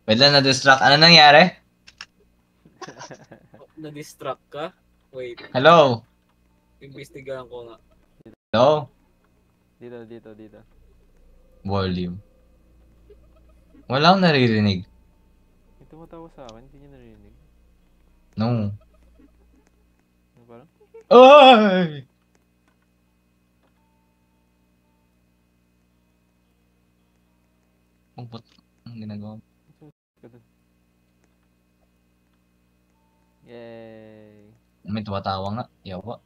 Wait lang, na-distract. Ano nangyari? Na-distract ka? Wait, Hello? imbestigahan ko nga. Hello? Dito. Volume. Wala akong naririnig. May tumatawa sa akin, hindi niya narinig. No. Ano parang? Ay! Oh, ba't ang ginagawa? Ka dun. Yay! May tumatawa nga. Yawa.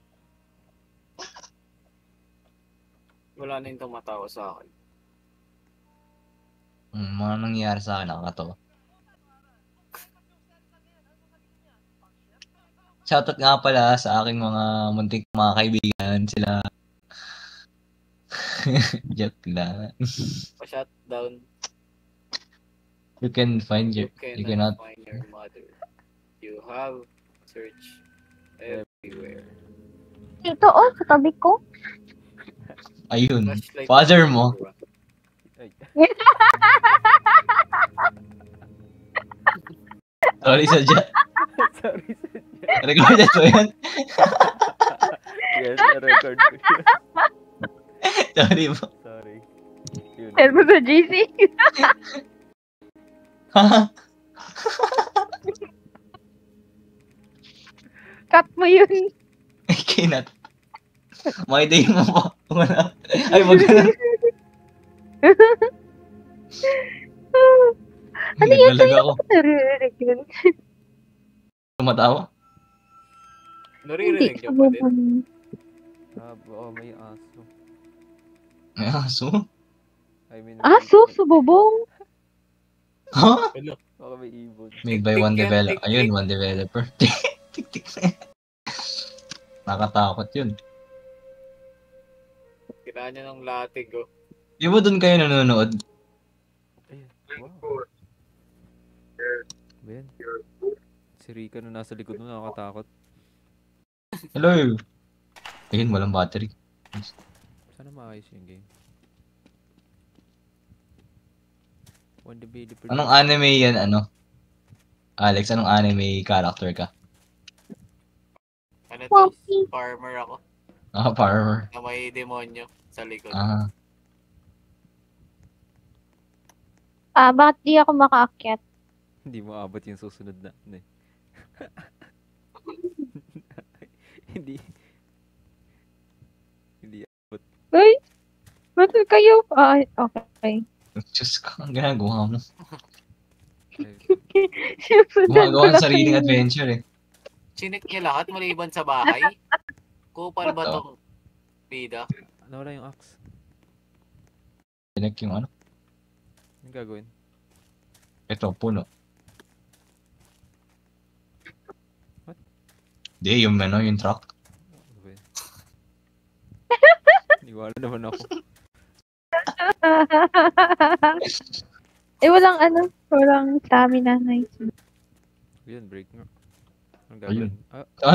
Wala na yung tumatawa sa akin. Mga nangyayari sa akin, nakakatawa. Shoutout nga pala sa aking mga munting mga kaibigan. Sila. Joke lang. Pa-shutdown. You can find your... You cannot... cannot find your mother. You have search everywhere. Dito, sa tabi ko. Ayun. Flashlight. Father mo. Ay! Sorry sa dyan. Sorry. Recorded ko yan. Yes, na-record ko yun. Sorry po. Sorry. Yun. Tell mo sa GC. Cut mo yun. Kinat. May day mo pa. Wala. Ay, wag ka na. Ano yan? Naglalag ako. Naririnig yun. Tumatawa. Naririnig niyo pa din. Oo, may aso. May aso. I mean, Aso, sububong. Ha? Hello. baka may ibon. Made by one Tik-tik yan, developer. tik-tik. Ayun, one developer. Tik-tik na yan. Nakatakot yun. Kailangan niya ng latig, oh. Di ba dun kayo nanonood? Ayun. Wow. Ba yan? Si Rika na nasa likod mo, nakakatakot. Hello. Ayun, walang battery. Sana maayos yung game. One developer. Anong anime yan, ano? Alex, anong anime character ka? Ano to? Poppy. Farmer ako. Farmer. Na may demonyo sa likod. Bakit di ako makaakyat? Hindi mo abot yung susunod na. Ano eh. Hindi. Uy! Ba't kayo? Okay. Diyos ko, ang ginagawa mo. Sinusundan ko Gumagawa ng lang sariling yun. adventure eh. Chinik niya lahat maliban sa bahay. Kupal ba tong bida? Nawala yung axe. Tinek yung ano. Anong gagawin? Ito, puno. What? Di, yung ano, yung truck. Ano ba yun? Niwala naman ako. Walang stamina, nice. Yun, break nga. Anong gagawin?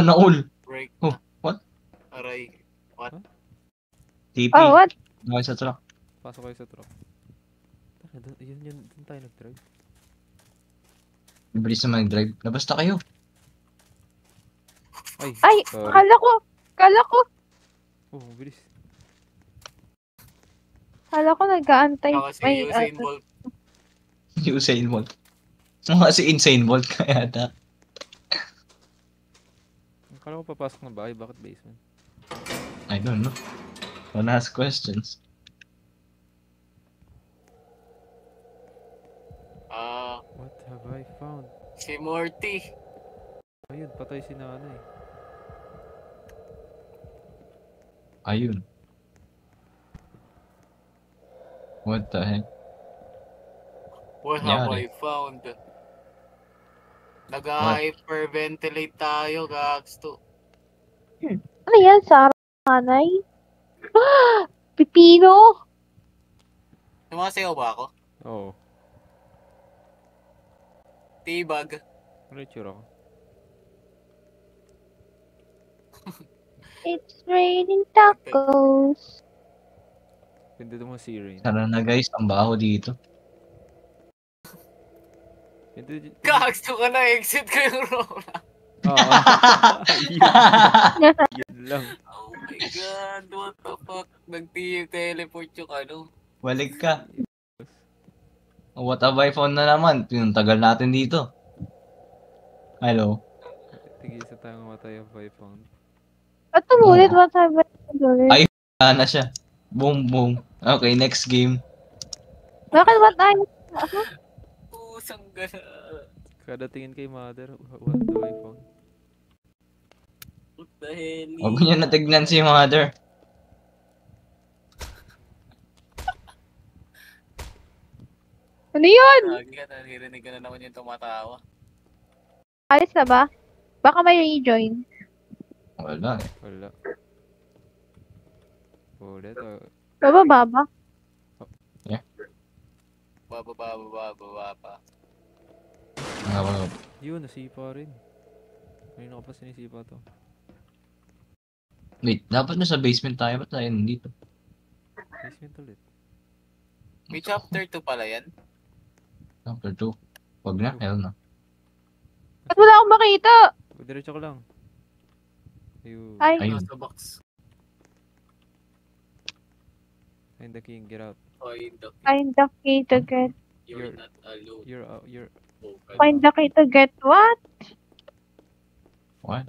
Naul. Break. Oh, what? Aray. What? TP. Oh, what? Okay sa truck. Pasok kayo sa truck. Yun, dun tayo nag-drive. Bilis na mag-drive. Nabasta kayo. Ay, sorry. kala ko Oh, bilis. nag-aantay. Saka si Usain Bolt. Usain Bolt. Mga si Insane Bolt ka yata. Akala ko papasok ng bahay, bakit basement? I don't know. Don't ask questions. What have I found? Si Morty. Ayun, patay si nanay. Ayun. What the heck? What have Yari. I found? Nag-hyperventilate tayo, gags to. Ano yan, Sarah? Nanay? Pipino? Sumasayaw ba ako? Oo. Tibag. Ano yung tsura ko? It's raining tacos. Ganda naman si Rain. Tara na guys, ang baho dito. Gags ka na, exit ko yung room. Oo. Yun lang. Oh my god, what the fuck? Nag-teleport yung ano. Balik ka. What a phone na naman. Pinuntagal natin dito. Hello. Tigisa tayo mamatay ang iPhone. Ba't tumulit? What happened? Tumulit? Ay. Na siya. Boom, boom. Okay, next game. Bakit what ay? Pusang gana. Kada tingin kay mother, what do I found? What the hell? Huwag niyo natignan si mother. Ano yun? Lagi ka, naririnig ka na naman yung tumatawa. Alis na ba? Baka may rejoin. Wala eh. Wala. Ulit o. Bababa ba? Baba. Yun, nasipa rin. May ka pa sinisipa to. Wait, dapat na sa basement tayo. Ba't tayo nandito? Basement ulit. May chapter 2 pala yan. Chapter 2. Wag na, hell na. Ba't wala akong makita? Diretso ko lang. Ayun. Ay. Ayun. Nasa box. Find the king, get out. Find the key to get. You're not alone. You're Find the key to get what? What?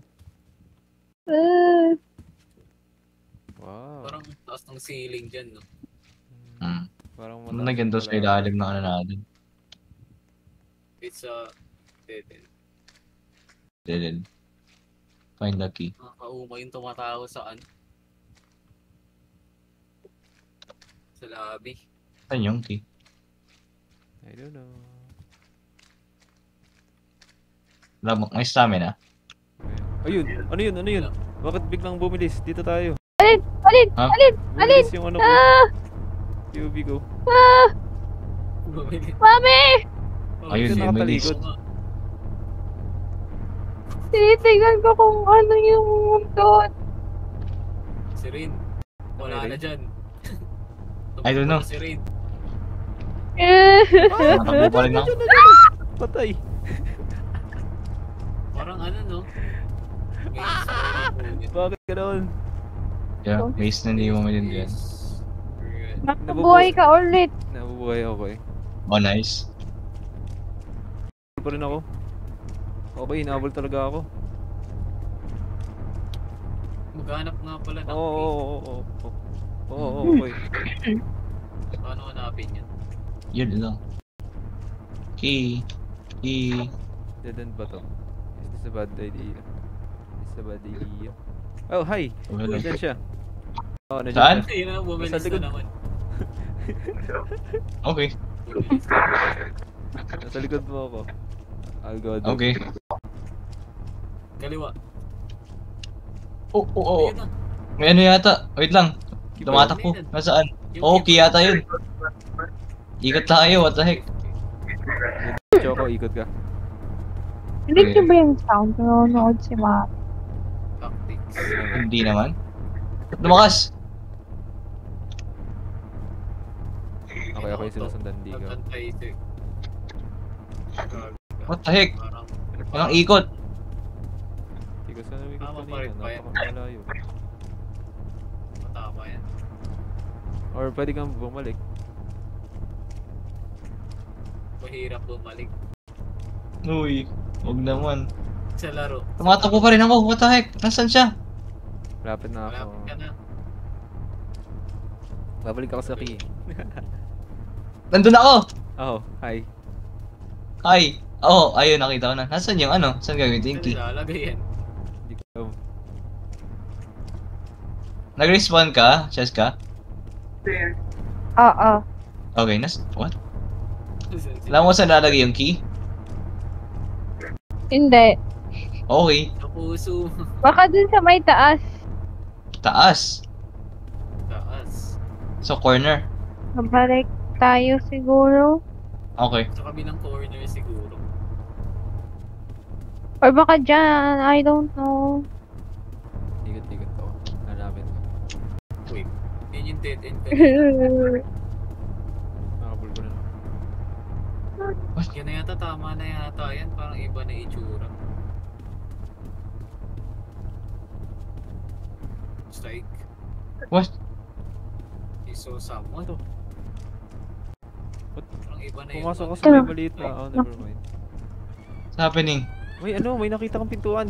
wow. Parang taas ng ceiling dyan, no? Hmm. Parang Ano na ganito sa ilalim ng ano natin? It's a dead end. Dead. Find the key. Nakakauma yung tumatawa sa ano. Sa lobby. Saan yung key? I don't know. May stamina. Ayun! Ano yun? Ano yun? Bakit biglang bumilis? Dito tayo. Alin? Ha? Bumilis yung ano ko. Ah! POV ko. Mami! Ayun, Dito yun, may nakatalikod. list. Tinitignan ko kung ano yung doon. Si Rin. Wala na dyan. I don't know. Si Rin. Matakbo pa rin ako. Patay. Parang ano, no? Bakit ganoon? Yeah, base na hindi mo maintindihan. Makabuhay ka ulit. Nabubuhay ako eh. Oh, nice. Pa rin ako. Okay, inabol talaga ako. Maghanap nga pala ng Oo, okay. Paano hanapin yun? Yun lang. Key. Dead end ba to? Is this a bad idea? Is this a bad idea? Oh, hi! Wala. Diyan siya. Oh, nandiyan Saan? siya. Ayun na, bumilis Sa likod. na naman. Okay. Nasa likod mo ako. I'll go down. Okay. Kaliwa. Oh. Ayun na. May ano yata. Wait lang. Tumatakbo. Nasaan? Oh, key yata yun. Ikot tayo. What the heck? Choco, ikot ka. Hindi ko ba yung sound? Nanonood si Ma. Tactics. Hindi naman. Lumakas. Okay, sinusundan di ka. Nagantay ito eh. What the heck? Parang Walang ikot. Ikaw saan umikot Tama pa rin kanina? ba yan? Napakamalayo. matama yan. Or pwede kang bumalik. Mahirap bumalik Uy, wag naman. sa laro. Tumatakbo pa rin ako. What the heck? Nasaan siya? Malapit na ako. Malapit ka na. Babalik ako sa key. Nandun ako! Oh, hi. Hi! Oo, ayun, nakita ko na. Nasaan yung ano? Saan gagamitin yung Saan key? nilalagay yan? Hindi ko alam. Nag-respawn ka? Cheska? Oo. Okay, what? Alam mo saan lalagay yung key? Hindi. Okay. Sa puso. Baka dun sa may taas. Taas. Taas. So, corner. Mabalik tayo siguro. Okay. Sa kabilang corner siguro. Or baka dyan. I don't know. Ikot-ikot ako. Hanapin ko. Wait. Yun yung dead end ka. Nakabulbo na. Yan na yata, tama na yata yan. Parang iba na itsura. Strike. What? You saw someone. Ano? Parang iba na yung Pumasok ka ano. sa may maliit na. Oh, never mind. What's happening? May ano, may nakita kang pintuan.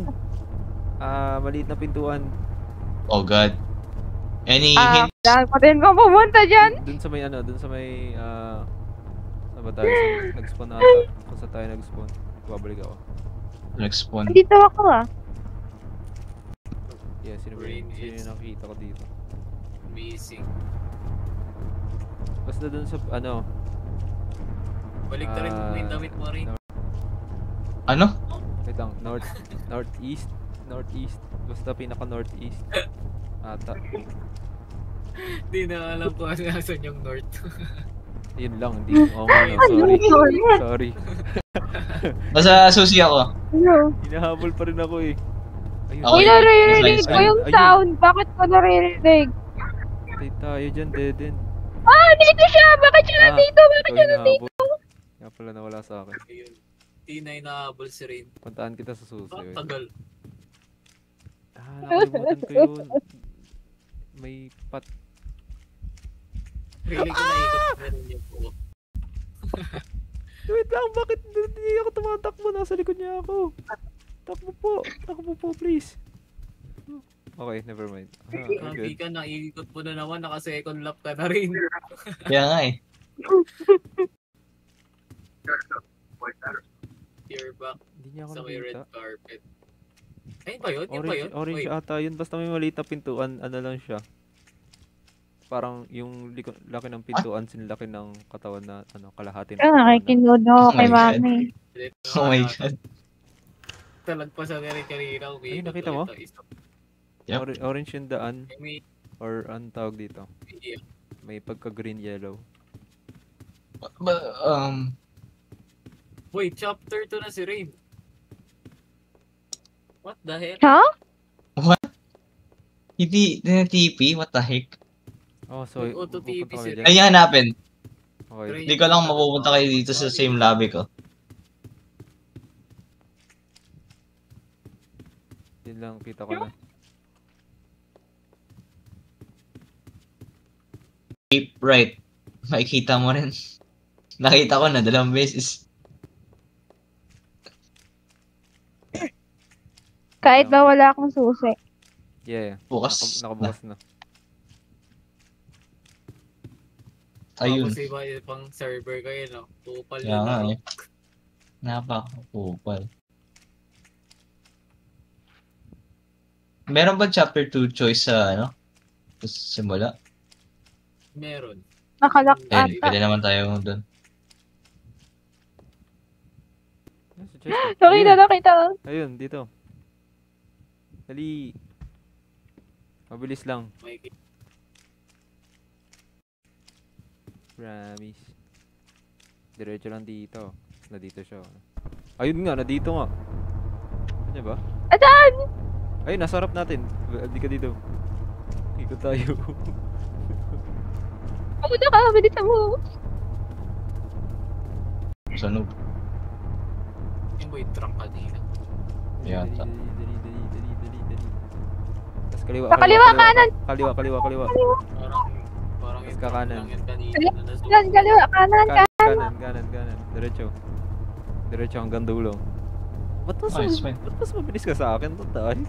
Maliit na pintuan. Oh god. Any hint? Dahil pa din ba pumunta dyan? Dun sa may dun sa may, saan ba tayo? Nag-spawn ata. Kung saan tayo nag-spawn. Babalik ako. Nag-spawn. Dito ako ah. Yeah, sino yung nakita ko dito? Missing. Basta dun sa, Balik na rin mo yung damit mo rin. Ano? wait lang, northeast. Basta pinaka-northeast. Ata. Di na alam ko nasan yung north. Yun lang, hindi ko sorry. Sorry. Basta susi ako. Ano? Hinahabol pa rin ako eh. Ayun. Okay. Uy, naririnig Nice, ko nice. yung Ayun. sound. Bakit ko naririnig? Patay tayo dyan, dead end. Ah, dito siya! Bakit siya nandito? Bakit siya nandito? Kaya pala nawala sa akin. Ayun. Di na inahabol si Rain. Puntaan kita sa susi. Ang wait. tagal. Nakalimutan ko yun. May pat. Really ko naikot na rin yung buhok. Wait lang, bakit hindi ako tumatakbo? Nasa likod niya ako. Takbo po, please. Okay, never mind. Hindi Good. ka, naikot mo na naman. Naka-second lap ka na rin. Kaya nga eh. You're back Hindi niya ako sa may red nakita. carpet. Ayun ba yun? Yun ba yun? Orange Wait. ata yun. Basta may maliit na pintuan, ano lang siya. Parang yung laki ng pintuan, sinlaki ng katawan na kalahati ng Ah, katawan kay na. Kinudo, Oh kay my God. Mami. Oh my god. Talagpasan na rin kanina. Ay, nakita mo? Yep. Orange yung daan, May, or ang tawag dito. may, May pagka-green yellow. wait, chapter 2 na si Rain. What the hell? Ha? Hindi na TP? What the heck? Oh, so May auto-TP pupunta si kami dyan. Ay, hanapin. Okay. Hindi ko lang mapupunta kayo dito sa same lobby ko. Yun lang, kita ko na. Keep right. Makikita mo rin. Nakita ko na 2 beses. Kahit ba wala akong susi. Yeah. Bukas. Nakabukas na. Ayun. Tapos iba pang server kayo, no? Kupal Kaya yun. nga no? eh. Napakakupal. Meron ba chapter 2 choice sa sa simula? Meron. Nakalak Eh, ata. pwede naman tayo doon. Nasa chest. Nakita. Ayun, dito. Dali. Mabilis lang. May Promise. Diretso lang dito. Nandito siya. Ayun nga, nandito nga. Ano ba? Asan? Ayun, nasa harap natin. Hindi ka dito. Ikot tayo. Pumunta ka, bilisan mo. Sunog. yung boy truck kanina. Yata. Dali. Tapos kaliwa. Sa kaliwa, kanan. Kaliwa. Parang Mas yung kakanan. truck lang yun kanina. na nasunog. Kanan, kaliwa, kanan. Kanan. Diretso hanggang dulo. Ba't Nice, man. mas mabilis ka sa akin? Ba't tayo?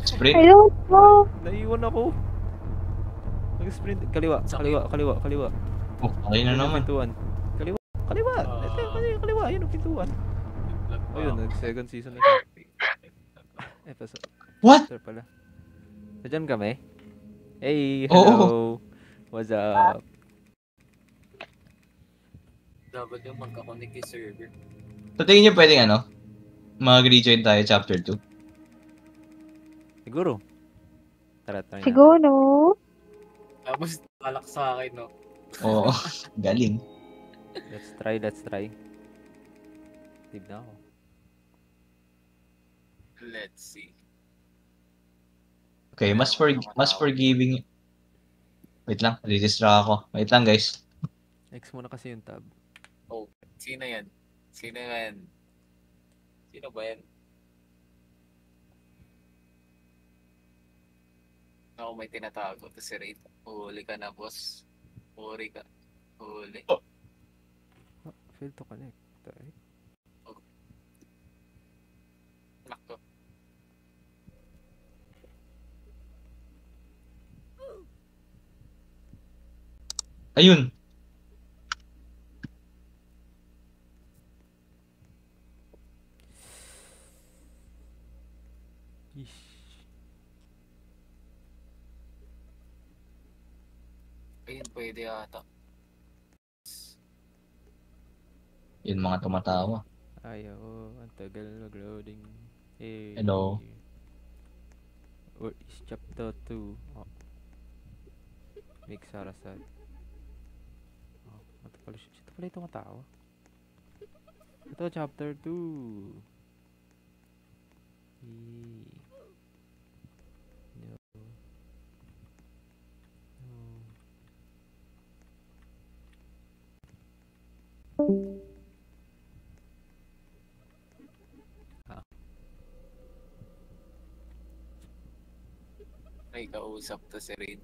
Sprint. I don't know. Naiwan ako. Nag-sprint. Kaliwa. Oh, okay na Ayun ang naman. pintuan. Kaliwa. Kaliwa. Ayun ang pintuan. Nag-vlog pa Ayun, ako. nag-second season na siya. What? Sir pala. Nandiyan kami? Hey, Oo. hello. What's up? Dapat yung magkakonek yung server. Sa tingin niyo pwedeng mag-rejoin tayo chapter 2? Siguro. Tara natin. Siguro. Tapos alak sa akin, no? Oo. Galing. Let's try. Tignan ako. Let's see. Okay, mas forgiving. Wait lang, re-distract ako. Wait lang guys. X muna kasi yung tab. Oh, sino yan? Sino yan? Sino ba yan? Ako may tinatago. Ito si Raid. Huli ka na, boss. Huli ka. Huli. Fail to connect. Tayo. Nakto. Ayun. Yeesh. Ayun, pwede ata. Yun mga tumatawa. Ayaw, ang tagal mag-loading. Hey. Hello. Where is chapter 2? Oh. Make Sarasat. Oh, ito pala siya. Ito pala yung tumatawa. Ito, chapter 2. Hey. No. No. May kausap to si Raid.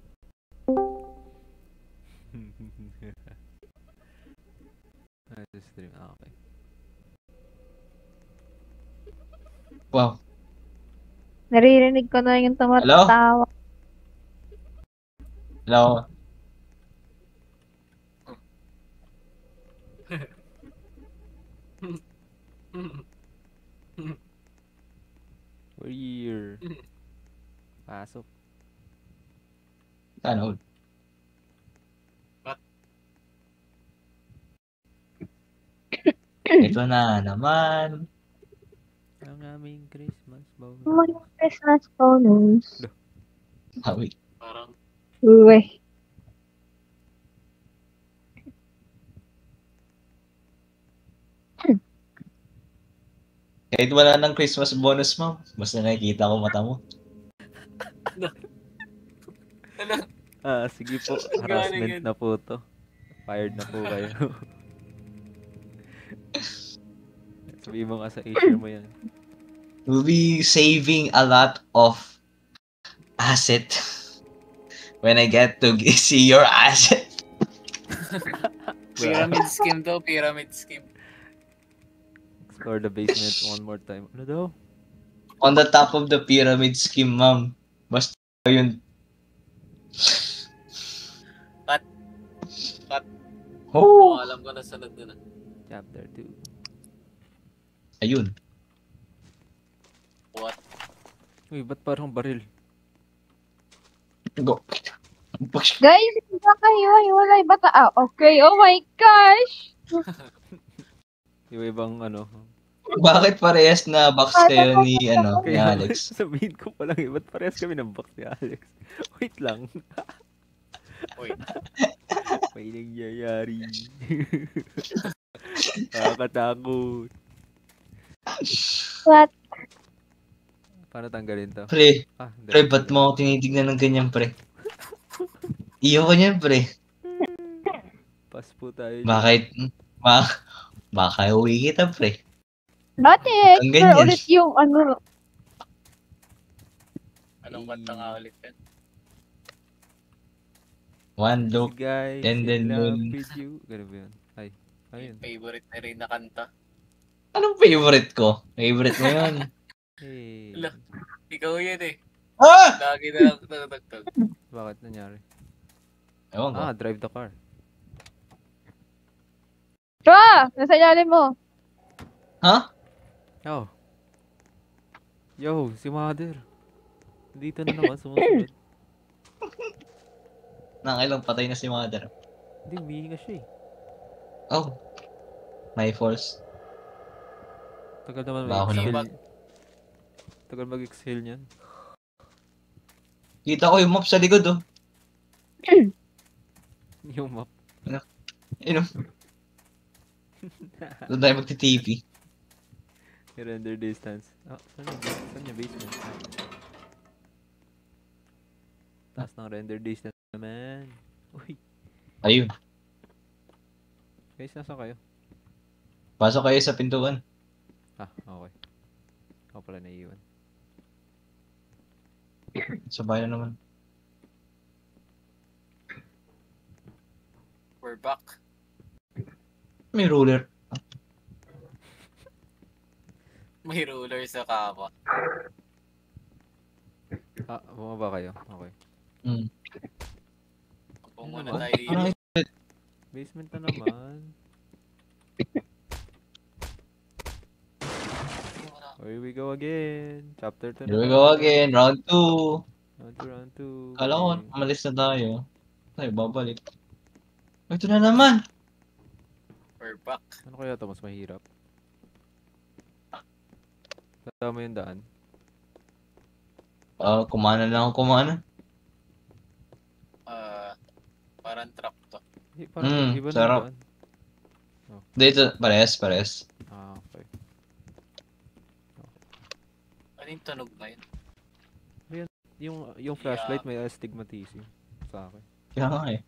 Sa stream. Ah, okay. Wow. Naririnig ko na yung tumatawa. Hello. We're here. Pasok. Ano? Ito na naman. Ang aming Christmas bonus. May Christmas bonus. Hawi. Parang, Uwe. Kahit wala ng Christmas bonus mo, basta nakikita ko mata mo. Ah, sige po. Galing Harassment yun. na po to. Fired na po kayo. Sabihin mo nga sa Acer mo yan. You'll be saving a lot of asset when I get to see your asset. pyramid scheme daw, pyramid scheme. Explore the basement one more time. Ano daw? On the top of the pyramid scheme, ma'am. Basta yun. Cut. Cut. Oh! Alam ko na sunod na. Chapter 2. Ayun. What? Uy, ba't parang baril? Go. Guys, ba kayo? Hiwalay ba ta? Ah, okay. Oh my gosh! Yung ibang ano. Bakit parehas na box kayo ni, ni Kaya Alex? sabihin ko pa lang eh, ba't parehas kami ng box ni Alex? Wait lang. Uy. May nangyayari. Nakakatakot. What? Paano tanggalin to? Pre, Hindi. ba't mo ako tinitignan ng ganyan, pre? Iyo ko niyan, pre. Pass po tayo. Bakit? Baka uwi kita, pre. Dati, Ang explore ganyan. ulit yung ano. Anong kanta nga ulit yan? One look. Guys, and then in love yun. with you. Ganun ba yun? Ay, ayun. Favorite na rin na kanta. Anong favorite ko? Favorite mo yun? Hey. Ala. Ikaw yun eh. Ah! Lagi na lang nagtagtag. Bakit nangyari? Ewan ko. Ah, drive the car. Chua! Nasa ilalim mo. Ha? Oh. Yo, si Mother. Dito na naman, sumusunod. Nakailang patay na si Mother. Hindi, humihinga siya eh. Oh. My force. Tagal naman Baho mag-exhale. naman. Tagal mag-exhale niyan. Kita ko yung map sa likod, oh. Yung map. Ayun, oh. Doon tayo magti-TP. Render distance. Ah, saan yung basement? Taas ng render distance naman. Uy, Ayun. guys, nasa kayo? Pasok kayo sa pintuan. Ah, okay. Ako pala naiiwan. Sabay na naman. We're back. May ruler. May ruler sa kama. Ah, bumaba kayo. Okay. Hmm. Kung muna Ano tayo Parang dito. Basement na naman. Here we go again. Chapter 2 na here we go tayo. again. Round 2. Round 2. Kala ko umalis na tayo. Tayo babalik. Ito na naman. We're back. Ano kaya ito mas mahirap? Tama mo yung daan. Kumana lang ako kumana. Parang trap to. Parang iba na yung sarap. daan. Dito, pares. Ah, okay. Ano yung tunog na yun? Yung flashlight may astigmatism sa akin. Kaya nga eh.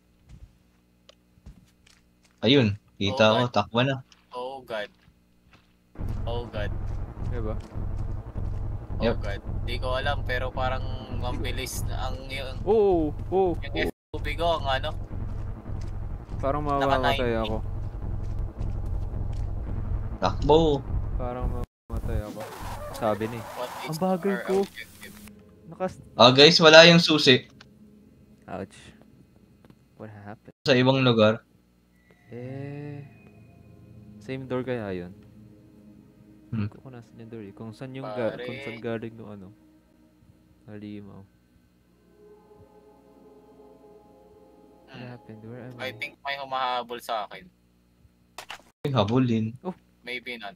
Ayun, kita ko, takbo na. Oh God. Oh God. Diba? Oh Yep. God. Di ko alam pero parang mabilis na ang yung Oo! yung FOB ko ang ano. Parang mamamatay ako. Takbo. Parang mamamatay ako. Sabi ni. What is Ang bagal our ko. objective? Guys, wala yung susi Ouch. What happened? sa ibang lugar. Same door kaya yun? Hmm. Kung nasan yung door eh. Kung saan Pare. kung saan galing nung ano. Halimaw. What happened? Where am I I? think may humahabol sa akin. Ay, habulin. Maybe not.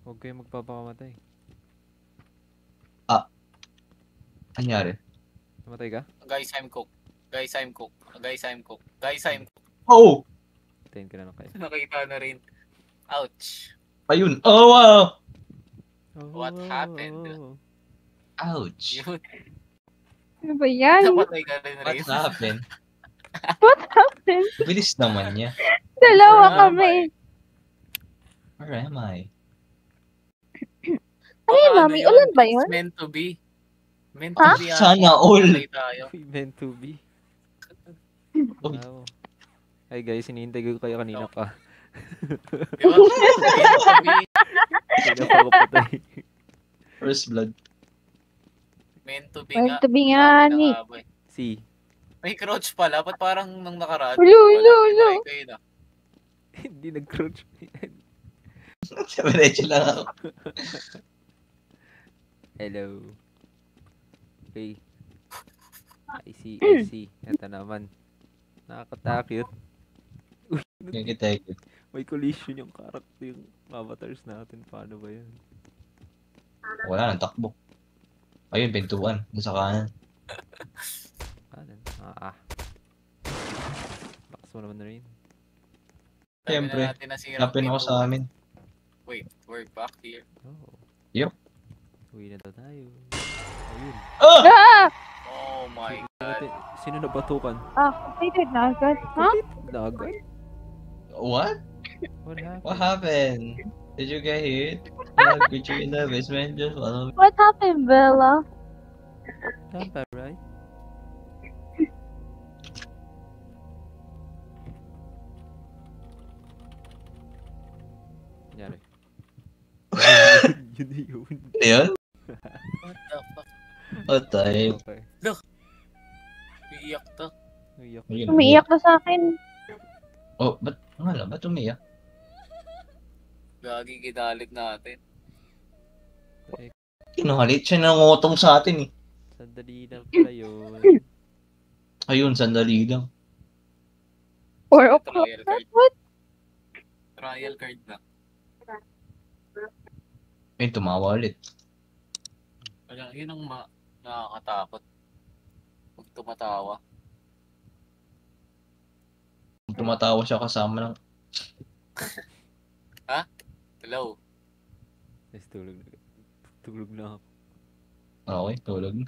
Huwag kayo magpapakamatay. Anyari? Namatay ka? Guys, I'm cooked. Guys, I'm cooked. Guys, I'm cooked. Guys, I'm cooked. Oh! Patayin ka na lang kayo. Nakita na rin. Ouch. Ayun. Oh, wow! What happened? Ouch. Yun. Ano ba yan? Napatay ka rin What rin. happened? What happened? Bilis naman niya. Dalawa Where am kami. Where am I? Ano yun, Baka mami? Ulan ba yun? It's meant to be. Meant Ha? to be. Sana all. Patay tayo. We meant to be. Uy. Wow. Hi guys, hinihintay ko kayo kanina pa. Di ba? Meant to be. Hindi pa ako patay. First blood. Meant to be Meant nga. to be nga, Sabi na ni. nga ba eh. Si. May crouch pala. Ba't parang nung nakaraan? Ulo, ulo, ulo. Tinry ko yun ah. Hindi nag-crouch. Diretso lang ako. Hello. Okay. I see. Ito naman. Nakakatakot. Uy, Kaya kita. may collision yung character, yung avatars natin. Paano ba yan? Wala nang takbo. Ayun, pintuan. Doon sa kanan. Kanan. Lakas mo naman na rin. Sabi Siyempre. na natin nasira ang Napin ako sa pintuan. amin. Wait, we're back here. Oh. Yup. Uwi na tayo. Ayun. Ah! Ah! Oh my god. Sino na batukan? Completed na agad. Ha? Dagat? What? What happened? What happened? Did you get hit? Could you in the basement just follow me? What happened, Bella? Tama, right? Nangyari. Yun na yun. Ayun? What the fuck? Patay. Okay. Iiyak to. Umiyak. Ayun, Umiiyak na sa akin. Oh, ba't umiyak? Gagi ginalit natin. Kinuhalit siya nangotong sa atin eh. Sandali lang pala yun. Ayun, sandali lang. 4 o'clock Trial na? card. What? Trial card na. Ayun, tumawa ulit. Wala, yun ang nakakatakot. Pag tumatawa. Tumatawa siya kasama ng... Hello. Yes, tulog na ako. Okay, tulog na.